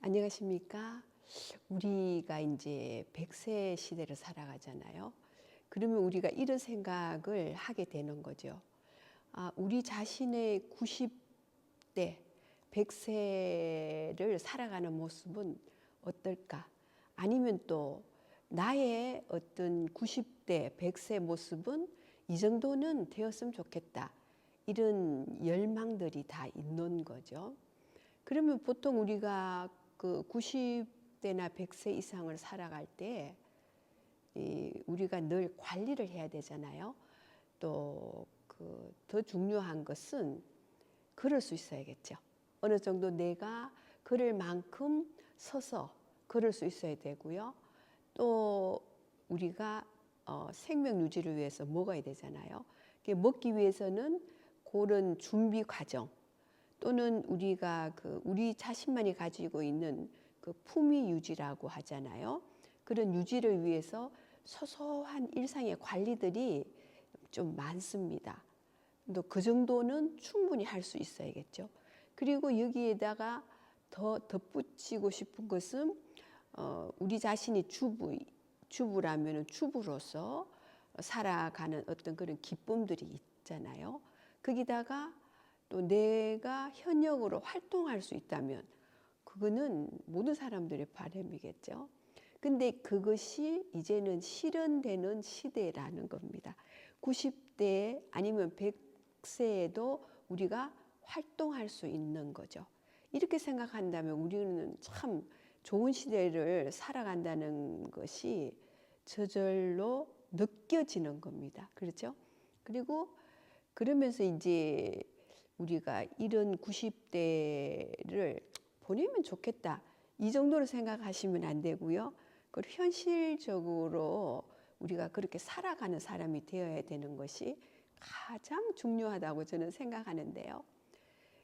안녕하십니까? 우리가 이제 100세 시대를 살아가잖아요. 그러면 우리가 이런 생각을 하게 되는 거죠. 우리 자신의 90대, 100세를 살아가는 모습은 어떨까? 아니면 또 나의 어떤 90대, 100세 모습은 이 정도는 되었으면 좋겠다. 이런 열망들이 다 있는 거죠. 그러면 보통 우리가 그 90대나 100세 이상을 살아갈 때 우리가 늘 관리를 해야 되잖아요. 또 그 더 중요한 것은 걸을 수 있어야겠죠. 어느 정도 내가 걸을 만큼 서서 걸을 수 있어야 되고요. 또 우리가 생명 유지를 위해서 먹어야 되잖아요. 먹기 위해서는 그런 준비 과정 또는 우리가 우리 자신만이 가지고 있는 그 품위 유지라고 하잖아요. 그런 유지를 위해서 소소한 일상의 관리들이 좀 많습니다. 또 그 정도는 충분히 할 수 있어야겠죠. 그리고 여기에다가 더 덧붙이고 싶은 것은 우리 자신이 주부라면 주부로서 살아가는 어떤 그런 기쁨들이 있잖아요. 거기다가 또 내가 현역으로 활동할 수 있다면 그거는 모든 사람들의 바람이겠죠. 근데 그것이 이제는 실현되는 시대라는 겁니다. 90대 아니면 100세에도 우리가 활동할 수 있는 거죠. 이렇게 생각한다면 우리는 참 좋은 시대를 살아간다는 것이 저절로 느껴지는 겁니다. 그렇죠? 그리고 그러면서 이제 우리가 이런 90대를 보내면 좋겠다. 이 정도로 생각하시면 안 되고요. 그리고 현실적으로 우리가 그렇게 살아가는 사람이 되어야 되는 것이 가장 중요하다고 저는 생각하는데요.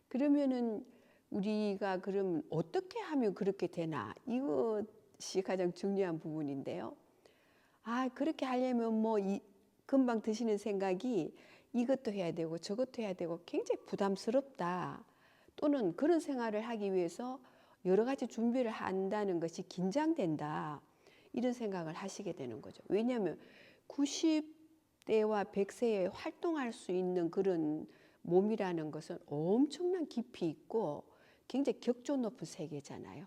그러면은 우리가 그럼 어떻게 하면 그렇게 되나? 이것이 가장 중요한 부분인데요. 그렇게 하려면 금방 드시는 생각이 이것도 해야 되고 저것도 해야 되고 굉장히 부담스럽다. 또는 그런 생활을 하기 위해서 여러 가지 준비를 한다는 것이 긴장된다. 이런 생각을 하시게 되는 거죠. 왜냐하면 90대와 100세에 활동할 수 있는 그런 몸이라는 것은 엄청난 깊이 있고 굉장히 격조 높은 세계잖아요.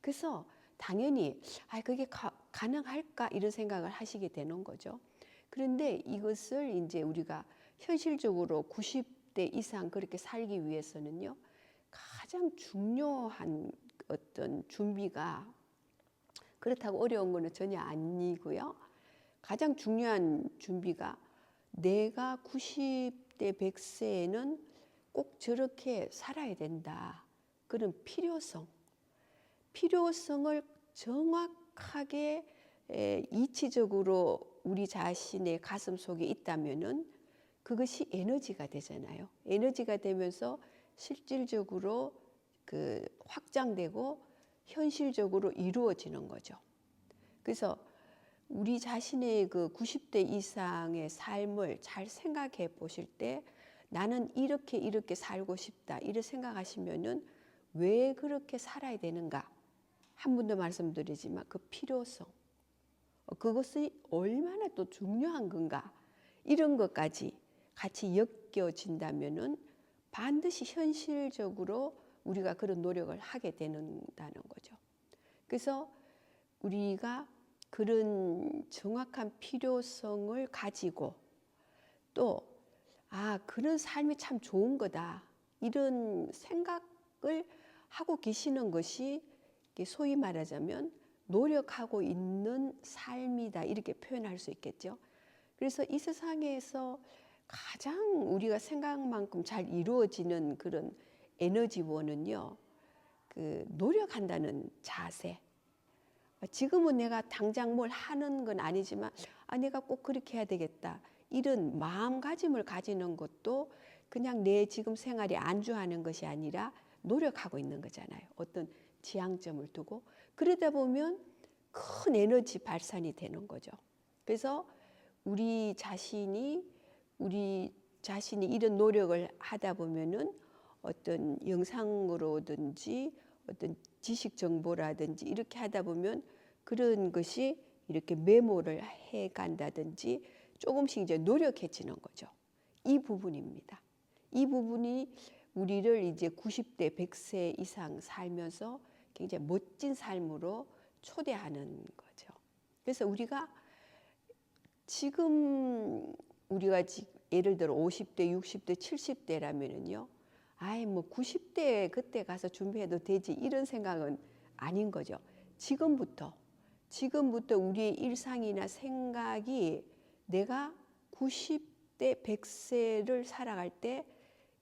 그래서 당연히 그게 가능할까 이런 생각을 하시게 되는 거죠. 그런데 이것을 이제 우리가 현실적으로 90대 이상 그렇게 살기 위해서는요, 가장 중요한 어떤 준비가 그렇다고 어려운 거는 전혀 아니고요. 가장 중요한 준비가 내가 90대 100세에는 꼭 저렇게 살아야 된다. 그런 필요성을 정확하게 이치적으로 우리 자신의 가슴 속에 있다면은 그것이 에너지가 되잖아요. 에너지가 되면서 실질적으로 확장되고 현실적으로 이루어지는 거죠. 그래서 우리 자신의 90대 이상의 삶을 잘 생각해 보실 때 나는 이렇게 살고 싶다. 이렇게 생각하시면은 왜 그렇게 살아야 되는가? 한 번 더 말씀드리지만 그 필요성, 그것이 얼마나 또 중요한 건가? 이런 것까지 같이 엮여진다면은 반드시 현실적으로 우리가 그런 노력을 하게 된다는 거죠. 그래서 우리가 그런 정확한 필요성을 가지고 또 그런 삶이 참 좋은 거다. 이런 생각을 하고 계시는 것이 소위 말하자면 노력하고 있는 삶이다. 이렇게 표현할 수 있겠죠. 그래서 이 세상에서 가장 우리가 생각만큼 잘 이루어지는 그런 에너지원은요, 노력한다는 자세. 지금은 내가 당장 뭘 하는 건 아니지만 내가 꼭 그렇게 해야 되겠다. 이런 마음가짐을 가지는 것도 그냥 내 지금 생활에 안주하는 것이 아니라 노력하고 있는 거잖아요. 어떤 지향점을 두고. 그러다 보면 큰 에너지 발산이 되는 거죠. 그래서 우리 자신이 이런 노력을 하다 보면은 어떤 영상으로든지 어떤 지식 정보라든지 이렇게 하다 보면 그런 것이 이렇게 메모를 해 간다든지 조금씩 이제 노력해지는 거죠. 이 부분입니다. 이 부분이 우리를 이제 90대, 100세 이상 살면서 굉장히 멋진 삶으로 초대하는 거죠. 그래서 지금 우리가 예를 들어 50대, 60대, 70대라면은요. 아이 뭐 90대 그때 가서 준비해도 되지 이런 생각은 아닌 거죠. 지금부터 우리의 일상이나 생각이 내가 90대, 100세를 살아갈 때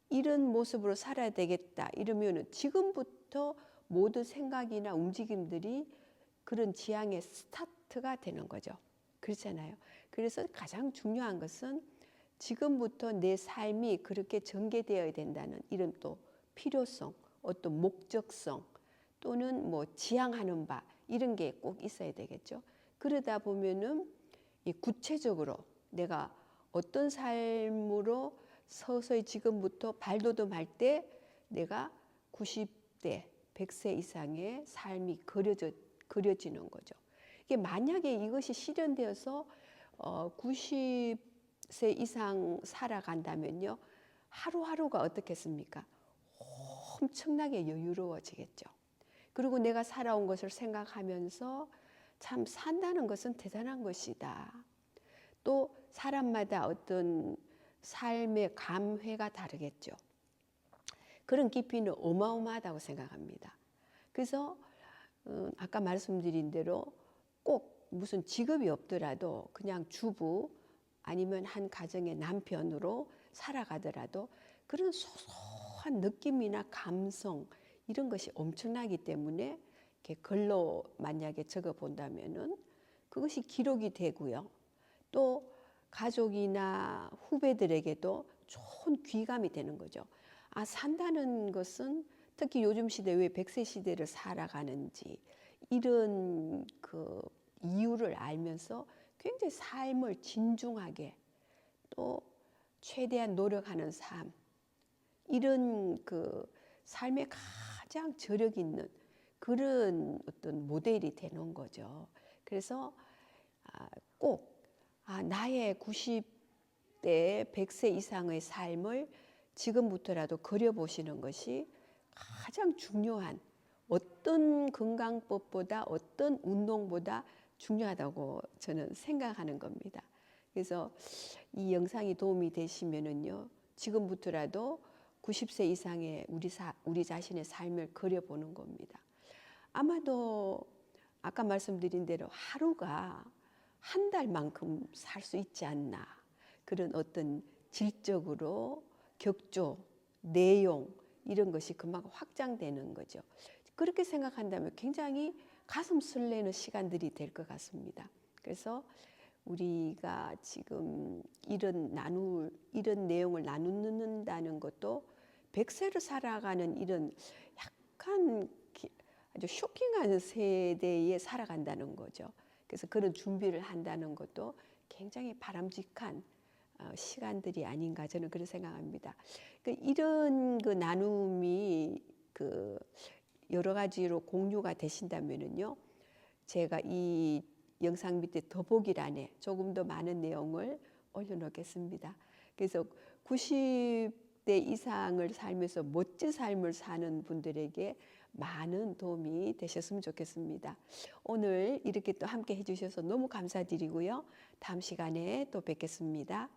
이런 모습으로 살아야 되겠다 이러면은 지금부터 모든 생각이나 움직임들이 그런 지향의 스타트가 되는 거죠. 그렇잖아요. 그래서 가장 중요한 것은 지금부터 내 삶이 그렇게 전개되어야 된다는 이런 또 필요성, 어떤 목적성 또는 뭐 지향하는 바 이런 게 꼭 있어야 되겠죠. 그러다 보면은 이 구체적으로 내가 어떤 삶으로 서서히 지금부터 발돋움할 때 내가 90대, 100세 이상의 삶이 그려지는 거죠. 이게 만약에 이것이 실현되어서 90세 이상 살아간다면요. 하루하루가 어떻겠습니까? 엄청나게 여유로워지겠죠. 그리고 내가 살아온 것을 생각하면서 참 산다는 것은 대단한 것이다. 또 사람마다 어떤 삶의 감회가 다르겠죠. 그런 깊이는 어마어마하다고 생각합니다. 그래서 아까 말씀드린 대로 꼭 무슨 직업이 없더라도 그냥 주부 아니면 한 가정의 남편으로 살아가더라도 그런 소소한 느낌이나 감성 이런 것이 엄청나기 때문에 이렇게 글로 만약에 적어 본다면은 그것이 기록이 되고요. 또 가족이나 후배들에게도 좋은 귀감이 되는 거죠. 아, 산다는 것은 특히 요즘 시대 왜 100세 시대를 살아가는지 이런 그 이유를 알면서 굉장히 삶을 진중하게 또 최대한 노력하는 삶 이런 그 삶에 가장 저력 있는 그런 어떤 모델이 되는 거죠. 그래서 꼭 나의 90대 100세 이상의 삶을 지금부터라도 그려보시는 것이 가장 중요한 어떤 건강법보다 어떤 운동보다 중요하다고 저는 생각하는 겁니다. 그래서 이 영상이 도움이 되시면은요, 지금부터라도 90세 이상의 우리 자신의 삶을 그려보는 겁니다. 아마도 아까 말씀드린 대로 하루가 한 달만큼 살 수 있지 않나. 그런 어떤 질적으로 격조, 내용 이런 것이 금방 확장되는 거죠. 그렇게 생각한다면 굉장히 가슴 설레는 시간들이 될 것 같습니다. 그래서 우리가 지금 이런 내용을 나눈다는 것도 100세를 살아가는 이런 약간 아주 쇼킹한 세대에 살아간다는 거죠. 그래서 그런 준비를 한다는 것도 굉장히 바람직한 시간들이 아닌가 저는 그렇게 생각합니다. 이런 그 나눔이 그 여러 가지로 공유가 되신다면은요, 제가 이 영상 밑에 더보기란에 조금 더 많은 내용을 올려놓겠습니다. 그래서 90대 이상을 살면서 멋진 삶을 사는 분들에게 많은 도움이 되셨으면 좋겠습니다. 오늘 이렇게 또 함께 해주셔서 너무 감사드리고요. 다음 시간에 또 뵙겠습니다.